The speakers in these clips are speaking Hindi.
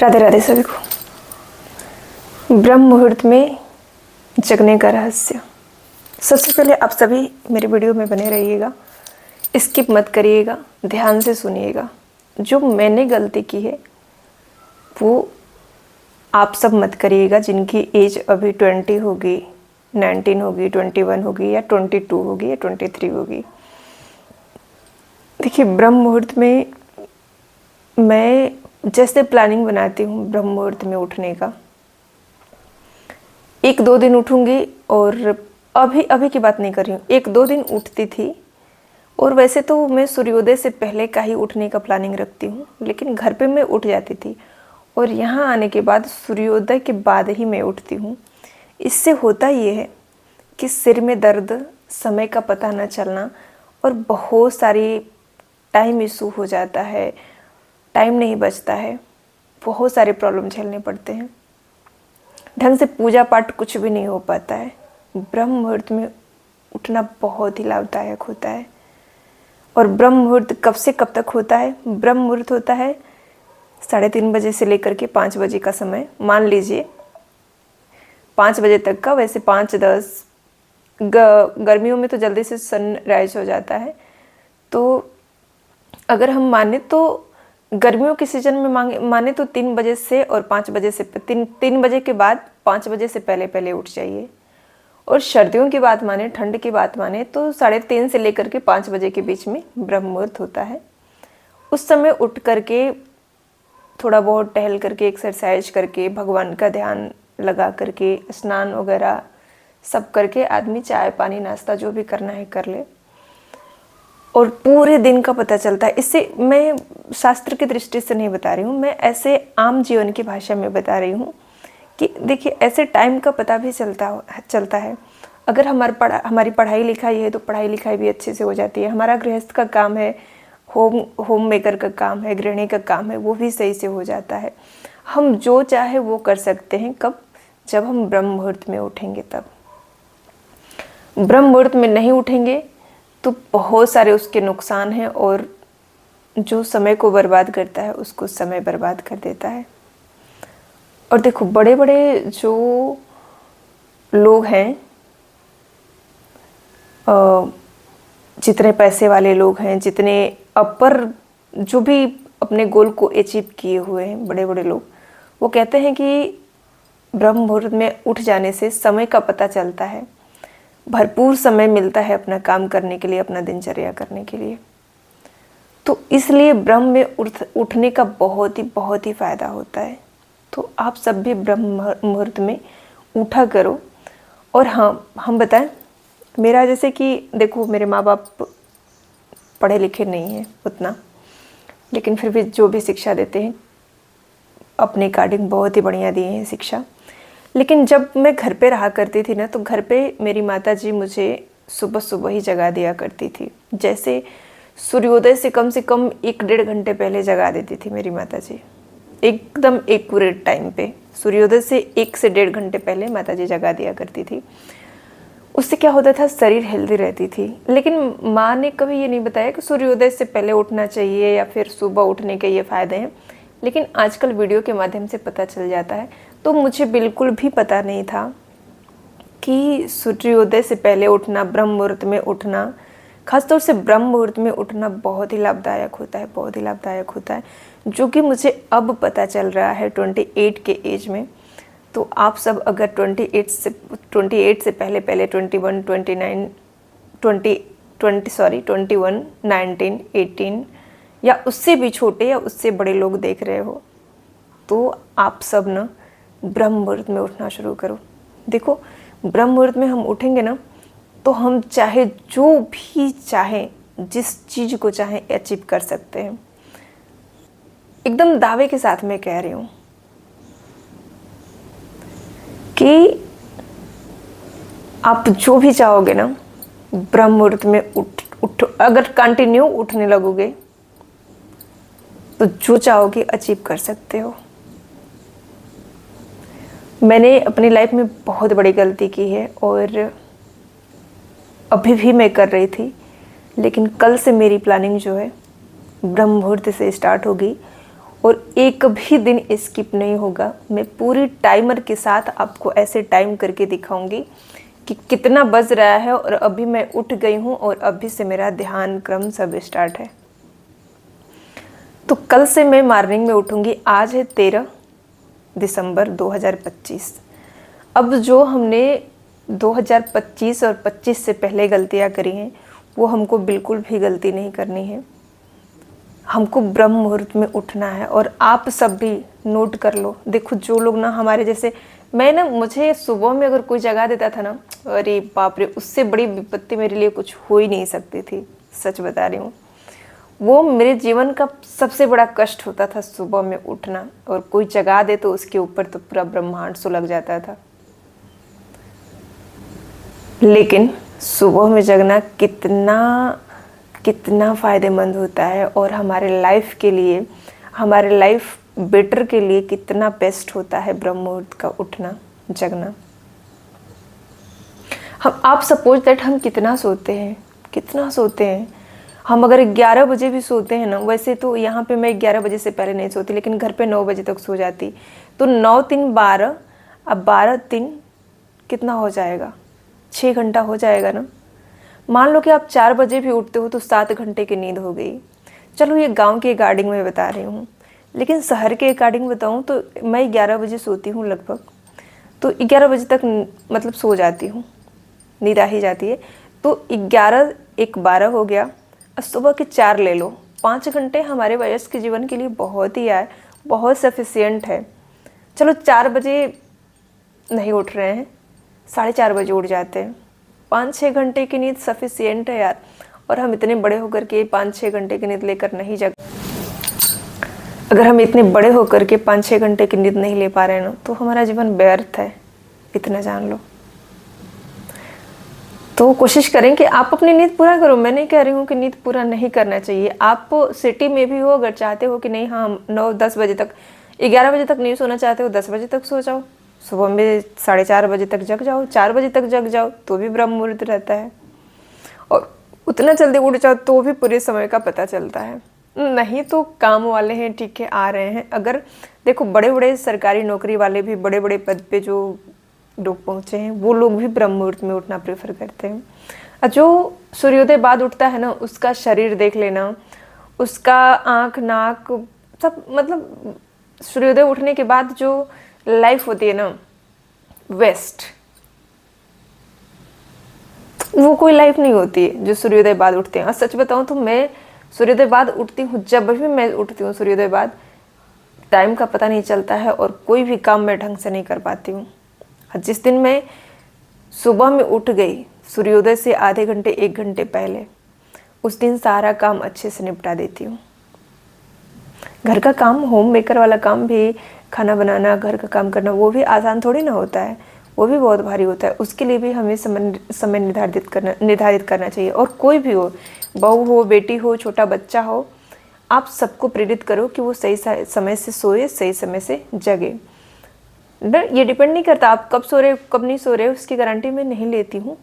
राधे राधे सभी को। ब्रह्म मुहूर्त में जगने का रहस्य। सबसे पहले आप सभी मेरे वीडियो में बने रहिएगा, स्किप मत करिएगा, ध्यान से सुनिएगा। जो मैंने गलती की है वो आप सब मत करिएगा, जिनकी एज अभी 20 होगी, 19 होगी, 21 होगी या 22 होगी या 23 होगी। देखिए, ब्रह्म मुहूर्त में मैं जैसे प्लानिंग बनाती हूँ ब्रह्म मुहूर्त में उठने का, 1-2 दिन उठूँगी। और अभी की बात नहीं कर रही हूँ, 1-2 दिन उठती थी। और वैसे तो मैं सूर्योदय से पहले का ही उठने का प्लानिंग रखती हूँ, लेकिन घर पे मैं उठ जाती थी। और यहाँ आने के बाद सूर्योदय के बाद ही मैं उठती हूँ। इससे होता ये है कि सिर में दर्द, समय का पता न चलना और बहुत सारी टाइम इशू हो जाता है, टाइम नहीं बचता है, बहुत सारे प्रॉब्लम झेलने पड़ते हैं, ढंग से पूजा पाठ कुछ भी नहीं हो पाता है। ब्रह्म मुहूर्त में उठना बहुत ही लाभदायक होता है। और ब्रह्म मुहूर्त कब से कब तक होता है? ब्रह्म मुहूर्त होता है 3:30 बजे से लेकर के 5 बजे का समय, मान लीजिए 5 बजे तक का। वैसे 5-10 गर्मियों में तो जल्दी से सनराइज हो जाता है। तो अगर हम माने तो गर्मियों के सीज़न में माने तो 3 बजे से और 5 बजे से 3 बजे के बाद 5 बजे से पहले उठ जाइए। और सर्दियों की बात माने, ठंड की बात माने तो 3:30 से लेकर के 5 बजे के बीच में ब्रह्म मुहूर्त होता है। उस समय उठ करके थोड़ा बहुत टहल करके, एक्सरसाइज करके, भगवान का ध्यान लगा करके, स्नान वगैरह सब करके आदमी चाय पानी नाश्ता जो भी करना है कर ले, और पूरे दिन का पता चलता है। इससे मैं शास्त्र की दृष्टि से नहीं बता रही हूँ, मैं ऐसे आम जीवन की भाषा में बता रही हूँ कि देखिए, ऐसे टाइम का पता भी चलता है। अगर हमारी पढ़ाई लिखाई है तो पढ़ाई लिखाई भी अच्छे से हो जाती है। हमारा गृहस्थ का काम है, होम मेकर का काम है, गृहिणी का काम है, वो भी सही से हो जाता है। हम जो चाहे वो कर सकते हैं। कब? जब हम ब्रह्म मुहूर्त में उठेंगे तब। ब्रह्म मुहूर्त में नहीं उठेंगे तो बहुत सारे उसके नुकसान हैं, और जो समय को बर्बाद करता है उसको समय बर्बाद कर देता है। और देखो, बड़े बड़े जो लोग हैं, जितने पैसे वाले लोग हैं, जितने अपर जो भी अपने गोल को अचीव किए हुए हैं बड़े बड़े लोग, वो कहते हैं कि ब्रह्म मुहूर्त में उठ जाने से समय का पता चलता है, भरपूर समय मिलता है अपना काम करने के लिए, अपना दिनचर्या करने के लिए। तो इसलिए ब्रह्म में उठने का बहुत ही फ़ायदा होता है। तो आप सब भी ब्रह्म मुहूर्त में उठा करो। और हाँ, हम बताएं, मेरा जैसे कि देखो, मेरे माँ बाप पढ़े लिखे नहीं हैं उतना, लेकिन फिर भी जो भी शिक्षा देते हैं अपने अकॉर्डिंग बहुत ही बढ़िया दिए हैं शिक्षा। लेकिन जब मैं घर पे रहा करती थी ना, तो घर पे मेरी माताजी मुझे सुबह ही जगा दिया करती थी। जैसे सूर्योदय से कम 1-1.5 घंटे पहले जगा देती थी मेरी माताजी, एकदम एक्यूरेट टाइम पे। सूर्योदय से 1 से 1.5 घंटे पहले माताजी जगा दिया करती थी। उससे क्या होता था? शरीर हेल्दी रहती थी। लेकिन माँ ने कभी ये नहीं बताया कि सूर्योदय से पहले उठना चाहिए या फिर सुबह उठने के ये फ़ायदे हैं। लेकिन आजकल वीडियो के माध्यम से पता चल जाता है। तो मुझे बिल्कुल भी पता नहीं था कि सूर्योदय से पहले उठना, ब्रह्म मुहूर्त में उठना, खासतौर से ब्रह्म मुहूर्त में उठना बहुत ही लाभदायक होता है, बहुत ही लाभदायक होता है, जो कि मुझे अब पता चल रहा है 28 के एज में। तो आप सब अगर 28 से पहले 21, 19, 18 या उससे भी छोटे या उससे बड़े लोग देख रहे हो, तो आप सब ना ब्रह्म मुहूर्त में उठना शुरू करो। देखो, ब्रह्म मुहूर्त में हम उठेंगे ना, तो हम चाहे जो भी चाहें, जिस चीज़ को चाहें अचीव कर सकते हैं। एकदम दावे के साथ मैं कह रही हूँ कि आप जो भी चाहोगे ना, ब्रह्म मुहूर्त में उठ अगर कंटिन्यू उठने लगोगे तो जो चाहोगे अचीव कर सकते हो। मैंने अपनी लाइफ में बहुत बड़ी गलती की है और अभी भी मैं कर रही थी, लेकिन कल से मेरी प्लानिंग जो है ब्रह्म मुहूर्त से स्टार्ट होगी। और एक भी दिन स्किप नहीं होगा। मैं पूरी टाइमर के साथ आपको ऐसे टाइम करके दिखाऊंगी कि कितना बज रहा है और अभी मैं उठ गई हूँ और अभी से मेरा ध्यान क्रम सब स्टार्ट है। तो कल से मैं मॉर्निंग में उठूंगी। आज है 13 दिसंबर 2025। अब जो हमने 2025 और 25 से पहले गलतियाँ करी हैं वो हमको बिल्कुल भी गलती नहीं करनी है। हमको ब्रह्म मुहूर्त में उठना है। और आप सब भी नोट कर लो, देखो जो लोग ना हमारे जैसे, मैं ना, मुझे सुबह में अगर कोई जगा देता था ना, अरे बाप रे, उससे बड़ी विपत्ति मेरे लिए कुछ हो ही नहीं सकती थी। सच बता रही हूँ, वो मेरे जीवन का सबसे बड़ा कष्ट होता था सुबह में उठना। और कोई जगा दे तो उसके ऊपर तो पूरा ब्रह्मांड सो लग जाता था। लेकिन सुबह में जगना कितना कितना फ़ायदेमंद होता है और हमारे लाइफ के लिए, हमारे लाइफ बेटर के लिए कितना बेस्ट होता है ब्रह्म मुहूर्त का उठना जगना। आप सपोज दैट हम कितना सोते हैं। हम अगर 11 बजे भी सोते हैं ना, वैसे तो यहाँ पे मैं 11 बजे से पहले नहीं सोती, लेकिन घर पे 9 बजे तक सो जाती। तो 9 3 12, अब 12 3 कितना हो जाएगा, 6 घंटा हो जाएगा ना। मान लो कि आप 4 बजे भी उठते हो तो 7 घंटे की नींद हो गई। चलो ये गांव के अकॉर्डिंग में बता रही हूँ, लेकिन शहर के अकॉर्डिंग बताऊँ तो मैं 11 बजे सोती हूँ लगभग, तो 11 बजे तक मतलब सो जाती हूँ, नींद आ ही जाती है। तो 11 1 12 हो गया, और सुबह के 4 ले लो, 5 घंटे हमारे वयस्क जीवन के लिए बहुत ही है, बहुत सफिशियंट है। चलो 4 बजे नहीं उठ रहे हैं, 4:30 बजे उठ जाते हैं, 5-6 घंटे की नींद सफिशियंट है यार। और हम इतने बड़े होकर के 5-6 घंटे की नींद लेकर नहीं जग अगर हम इतने बड़े होकर के 5-6 घंटे की नींद नहीं ले पा रहे हैं ना, तो हमारा जीवन व्यर्थ है, इतना जान लो। तो कोशिश करें कि आप अपनी नींद पूरा करो। मैं नहीं कह रही हूँ कि नींद पूरा नहीं करना चाहिए। आप सिटी में भी हो, अगर चाहते हो कि नहीं हाँ 9-10 बजे तक, 11 बजे तक नहीं सोना चाहते हो, 10 बजे तक सो जाओ, सुबह में 4:30 बजे तक जग जाओ, 4 बजे तक जग जाओ तो भी ब्रह्म मुहूर्त रहता है। और उतना जल्दी उठ जाओ तो भी पूरे समय का पता चलता है। नहीं तो काम वाले हैं, ठीक है, आ रहे हैं। अगर देखो बड़े बड़े सरकारी नौकरी वाले भी, बड़े बड़े पद पे जो लोग पहुँचे हैं, वो लोग भी ब्रह्म मुहूर्त में उठना प्रेफर करते हैं। और जो सूर्योदय बाद उठता है ना, उसका शरीर देख लेना, उसका आँख नाक सब, मतलब सूर्योदय उठने के बाद जो लाइफ होती है ना वेस्ट, वो कोई लाइफ नहीं होती है जो सूर्योदय बाद उठते हैं। और सच बताऊं तो मैं सूर्योदय बाद उठती हूँ, जब भी मैं उठती हूँ सूर्योदय बाद, टाइम का पता नहीं चलता है और कोई भी काम मैं ढंग से नहीं कर पाती हूँ। और जिस दिन मैं सुबह में उठ गई सूर्योदय से आधे घंटे 1 घंटे पहले, उस दिन सारा काम अच्छे से निपटा देती हूँ। घर का काम, होम मेकर वाला काम भी, खाना बनाना, घर का काम करना, वो भी आसान थोड़ी ना होता है, वो भी बहुत भारी होता है। उसके लिए भी हमें समय निर्धारित करना चाहिए। और कोई भी हो, बहू हो, बेटी हो, छोटा बच्चा हो, आप सबको प्रेरित करो कि वो सही समय से सोए, सही समय से जगे। ये डिपेंड नहीं करता आप कब सो रहे हो कब नहीं सो रहे हो, उसकी गारंटी मैं नहीं लेती हूँ,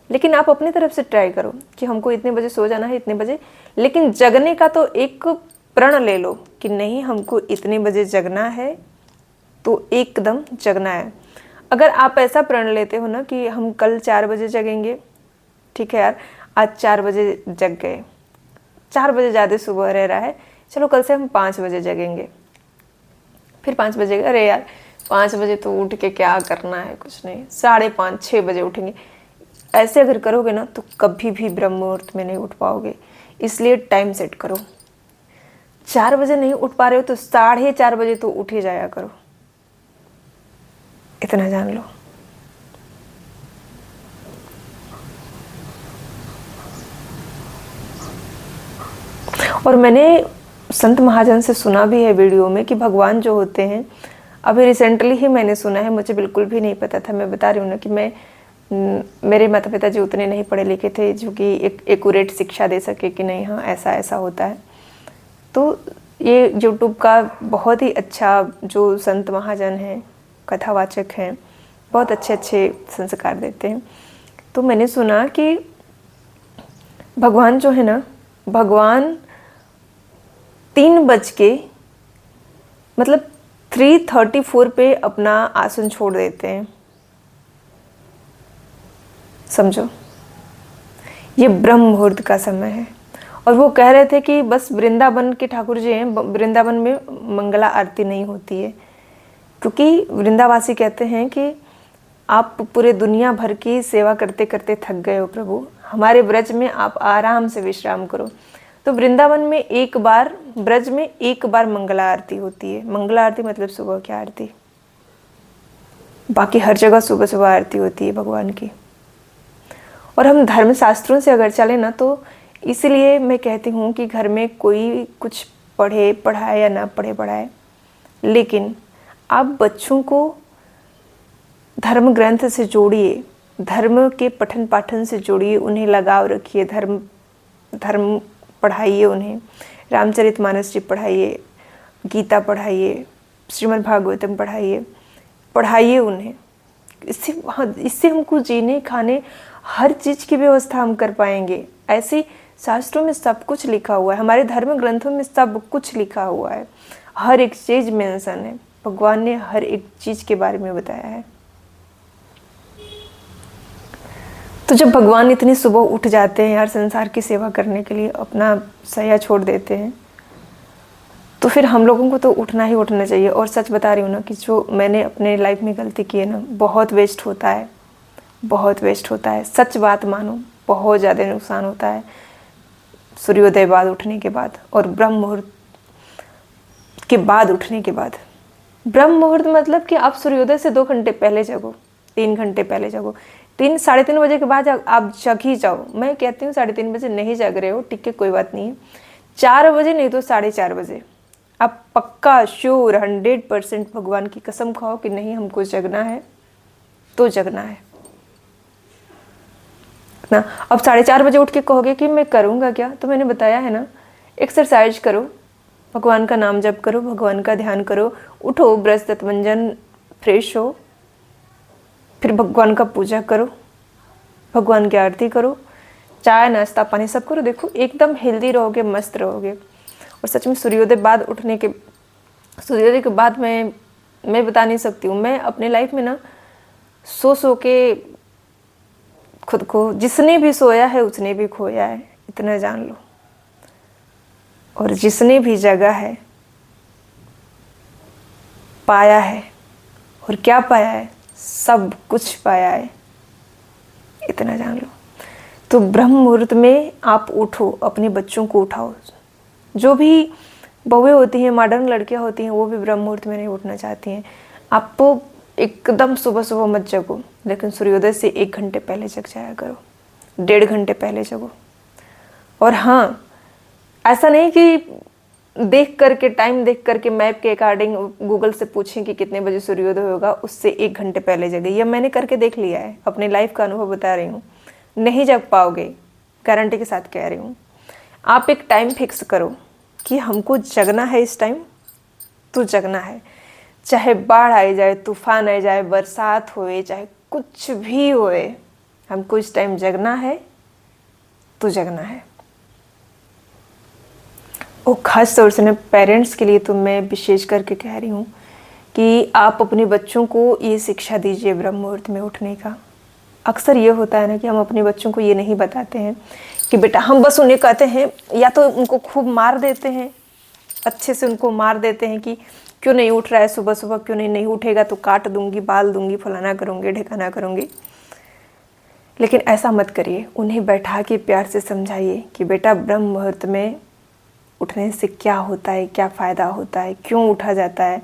लेकिन आप अपनी तरफ से ट्राई करो कि हमको इतने बजे सो जाना है, इतने बजे। लेकिन जगने का तो एक प्रण ले लो कि नहीं, हमको इतने बजे जगना है, तो एकदम जगना है। अगर आप ऐसा प्रण लेते हो ना कि हम कल 4 बजे जगेंगे, ठीक है यार, आज 4 बजे जग गए, 4 बजे ज़्यादा सुबह रह रहा है, चलो कल से हम 5 बजे जगेंगे। फिर 5 बजे, अरे यार 5 बजे तो उठ के क्या करना है, कुछ नहीं, 5:30 6 बजे उठेंगे। ऐसे अगर करोगे ना तो कभी भी ब्रह्म मुहूर्त में नहीं उठ पाओगे। इसलिए टाइम सेट करो। 4 बजे नहीं उठ पा रहे हो तो 4:30 बजे तो उठ ही जाया करो, इतना जान लो। और मैंने संत महाजन से सुना भी है वीडियो में कि भगवान जो होते हैं, अभी रिसेंटली ही मैंने सुना है, मुझे बिल्कुल भी नहीं पता था। मैं बता रही हूँ ना कि मेरे माता पिता जी उतने नहीं पढ़े लिखे थे जो कि एक एक्यूरेट शिक्षा दे सके कि नहीं हाँ ऐसा ऐसा होता है। तो ये यूट्यूब का बहुत ही अच्छा जो संत महाजन हैं, कथावाचक हैं, बहुत अच्छे अच्छे संस्कार देते हैं। तो मैंने सुना कि भगवान जो है ना, भगवान 3:45 मतलब 3:34 पे अपना आसन छोड़ देते हैं। समझो, ये ब्रह्म मुहूर्त का समय है। और वो कह रहे थे कि बस वृंदावन के ठाकुर जी हैं, वृंदावन में मंगला आरती नहीं होती है, क्योंकि वृंदावासी कहते हैं कि आप पूरे दुनिया भर की सेवा करते करते थक गए हो प्रभु, हमारे ब्रज में आप आराम से विश्राम करो। तो वृंदावन में एक बार, ब्रज में एक बार मंगला आरती होती है। मंगला आरती मतलब सुबह की आरती, बाकी हर जगह सुबह सुबह आरती होती है भगवान की। और हम धर्म शास्त्रों से अगर चले ना, तो इसलिए मैं कहती हूँ कि घर में कोई कुछ पढ़े पढ़ाए या ना पढ़े पढ़ाए, लेकिन आप बच्चों को धर्म ग्रंथ से जोड़िए, धर्म के पठन पाठन से जोड़िए, उन्हें लगाव रखिए, धर्म पढ़ाइए, उन्हें रामचरितमानस जी पढ़ाइए, गीता पढ़ाइए, श्रीमद् भागवतम पढ़ाइए उन्हें। इससे हमको जीने खाने हर चीज़ की व्यवस्था हम कर पाएंगे। ऐसे शास्त्रों में सब कुछ लिखा हुआ है, हमारे धर्म ग्रंथों में सब कुछ लिखा हुआ है, हर एक चीज़ मेंशन है, भगवान ने हर एक चीज़ के बारे में बताया है। तो जब भगवान इतनी सुबह उठ जाते हैं यार संसार की सेवा करने के लिए, अपना सैया छोड़ देते हैं, तो फिर हम लोगों को तो उठना ही उठना चाहिए। और सच बता रही हूँ ना कि जो मैंने अपने लाइफ में गलती की है ना, बहुत वेस्ट होता है, बहुत वेस्ट होता है। सच बात मानो, बहुत ज़्यादा नुकसान होता है सूर्योदय बाद उठने के बाद, और ब्रह्म मुहूर्त के बाद उठने के बाद। ब्रह्म मुहूर्त मतलब कि आप सूर्योदय से 2 घंटे पहले जगो, 3 घंटे पहले जगो, 3-3:30 बजे के बाद आप जग ही जाओ। मैं कहती हूँ 3:30 बजे नहीं जग रहे हो, ठीक है कोई बात नहीं है, 4 बजे नहीं तो 4:30 बजे आप पक्का श्योर 100% भगवान की कसम खाओ कि नहीं हमको जगना है तो जगना है ना। अब 4:30 बजे उठ के कहोगे कि मैं करूँगा क्या, तो मैंने बताया है ना, एक्सरसाइज करो, भगवान का नाम जप करो, भगवान का ध्यान करो, उठो, ब्रश दंतमंजन, फ्रेश हो, फिर भगवान का पूजा करो, भगवान की आरती करो, चाय नाश्ता पानी सब करो। देखो एकदम हेल्दी रहोगे, मस्त रहोगे। और सच में सूर्योदय के बाद मैं बता नहीं सकती हूँ, मैं अपने लाइफ में ना सो के खुद को, जिसने भी सोया है उसने भी खोया है, इतना जान लो। और जिसने भी जगा है पाया है, और क्या पाया है, सब कुछ पाया है, इतना जान लो। तो ब्रह्म मुहूर्त में आप उठो, अपने बच्चों को उठाओ। जो भी बहुएं होती हैं, मॉडर्न लड़कियां होती हैं, वो भी ब्रह्म मुहूर्त में नहीं उठना चाहती हैं। आपको एकदम सुबह सुबह मत जगो, लेकिन सूर्योदय से 1 घंटे पहले जग जाया करो, 1.5 घंटे पहले जगो। और हाँ, ऐसा नहीं कि देख करके, टाइम देख करके मैप के अकॉर्डिंग गूगल से पूछें कि कितने बजे सूर्योदय होगा, उससे 1 घंटे पहले जगे। यह मैंने करके देख लिया है, अपने लाइफ का अनुभव बता रही हूँ। नहीं जग पाओगे, गारंटी के साथ कह रही हूँ। आप एक टाइम फिक्स करो कि हमको जगना है, इस टाइम तो जगना है, चाहे बाढ़ आ जाए, तूफान आ जाए, बरसात होए, चाहे कुछ भी होए, हमको इस टाइम जगना है तो जगना है। और खास तौर से ना पेरेंट्स के लिए तो मैं विशेष करके कह रही हूँ कि आप अपने बच्चों को ये शिक्षा दीजिए ब्रह्म मुहूर्त में उठने का। अक्सर ये होता है ना कि हम अपने बच्चों को ये नहीं बताते हैं कि बेटा, हम बस उन्हें कहते हैं, या तो उनको खूब मार देते हैं, अच्छे से उनको मार देते हैं कि क्यों नहीं उठ रहा है सुबह सुबह, क्यों नहीं उठेगा तो काट दूंगी, बाल दूंगी, फलाना करूँगी, ढिकाना करूँगी। लेकिन ऐसा मत करिए, उन्हें बैठा के प्यार से समझाइए कि बेटा ब्रह्म मुहूर्त में उठने से क्या होता है, क्या फ़ायदा होता है, क्यों उठा जाता है।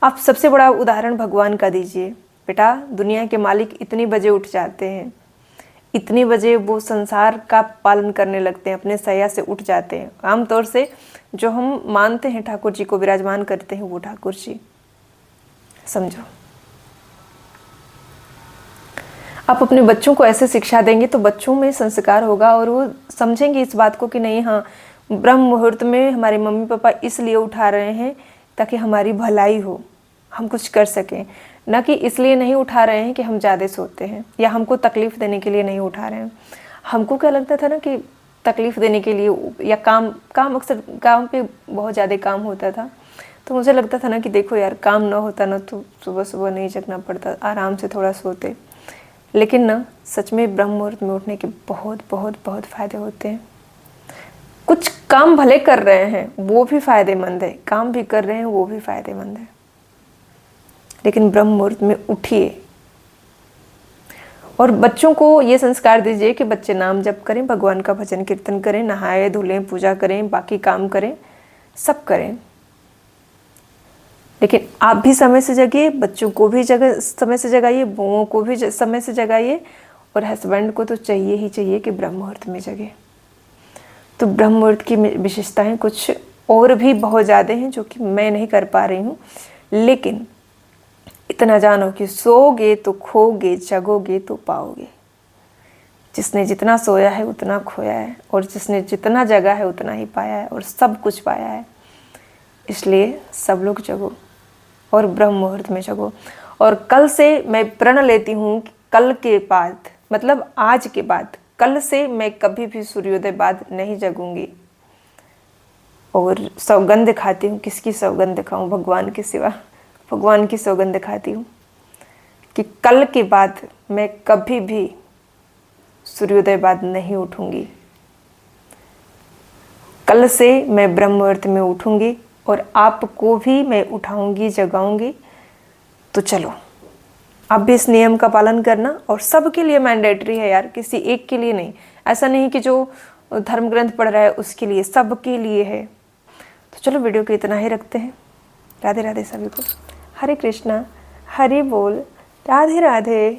आप सबसे बड़ा उदाहरण भगवान का दीजिए। बेटा, दुनिया के मालिक इतनी बजे उठ जाते हैं, इतनी बजे वो संसार का पालन करने लगते हैं, अपने सैया से उठ जाते हैं। आमतौर से जो हम मानते हैं ठाकुर जी को विराजमान करते हैं, वो ठाकुर जी। समझो, आप अपने बच्चों को ऐसे शिक्षा देंगे तो बच्चों में संस्कार होगा, और वो समझेंगे इस बात को कि नहीं, हाँ, ब्रह्म मुहूर्त में हमारे मम्मी पापा इसलिए उठा रहे हैं ताकि हमारी भलाई हो, हम कुछ कर सकें, ना कि इसलिए नहीं उठा रहे हैं कि हम ज़्यादा सोते हैं या हमको तकलीफ़ देने के लिए नहीं उठा रहे हैं। हमको क्या लगता था ना कि तकलीफ़ देने के लिए, या काम अक्सर गाँव पे बहुत ज़्यादा काम होता था, तो मुझे लगता था ना कि देखो यार, काम ना होता ना तो सुबह सुबह नहीं जगना पड़ता, आराम से थोड़ा सोते। लेकिन ना सच में ब्रह्म मुहूर्त में उठने के बहुत बहुत बहुत फ़ायदे होते हैं। कुछ काम भले कर रहे हैं वो भी फायदेमंद है, काम भी कर रहे हैं वो भी फायदेमंद है, लेकिन ब्रह्म मुहूर्त में उठिए। और बच्चों को ये संस्कार दीजिए कि बच्चे नाम जप करें, भगवान का भजन कीर्तन करें, नहाए धुलें, पूजा करें, बाकी काम करें, सब करें। लेकिन आप भी समय से जगिए, बच्चों को भी समय से जगाइए, बहुओं को भी समय से जगाइए, और हस्बैंड को तो चाहिए ही चाहिए कि ब्रह्म मुहूर्त में जगे। तो ब्रह्म मुहूर्त की विशेषताएं कुछ और भी बहुत ज़्यादा हैं जो कि मैं नहीं कर पा रही हूँ, लेकिन इतना जानो कि सोओगे तो खोगे, जगोगे तो पाओगे। जिसने जितना सोया है उतना खोया है, और जिसने जितना जगा है उतना ही पाया है, और सब कुछ पाया है। इसलिए सब लोग जगो और ब्रह्म मुहूर्त में जगो। और कल से मैं प्रण लेती हूँ कि कल के बाद, मतलब आज के बाद, कल से मैं कभी भी सूर्योदय बाद नहीं जगूंगी। और सौगंध खाती हूँ, किसकी सौगंध खाऊं, भगवान के सिवा भगवान की सौगंध खाती हूँ कि कल के बाद मैं कभी भी सूर्योदय बाद नहीं उठूंगी। कल से मैं ब्रह्म मुहूर्त में उठूंगी और आपको भी मैं उठाऊंगी, जगाऊंगी। तो चलो आप भी इस नियम का पालन करना, और सबके लिए मैंडेटरी है यार, किसी एक के लिए नहीं। ऐसा नहीं कि जो धर्म ग्रंथ पढ़ रहा है उसके लिए, सबके लिए है। तो चलो वीडियो को इतना ही रखते हैं। राधे राधे सभी को। हरे कृष्णा, हरि बोल, राधे राधे।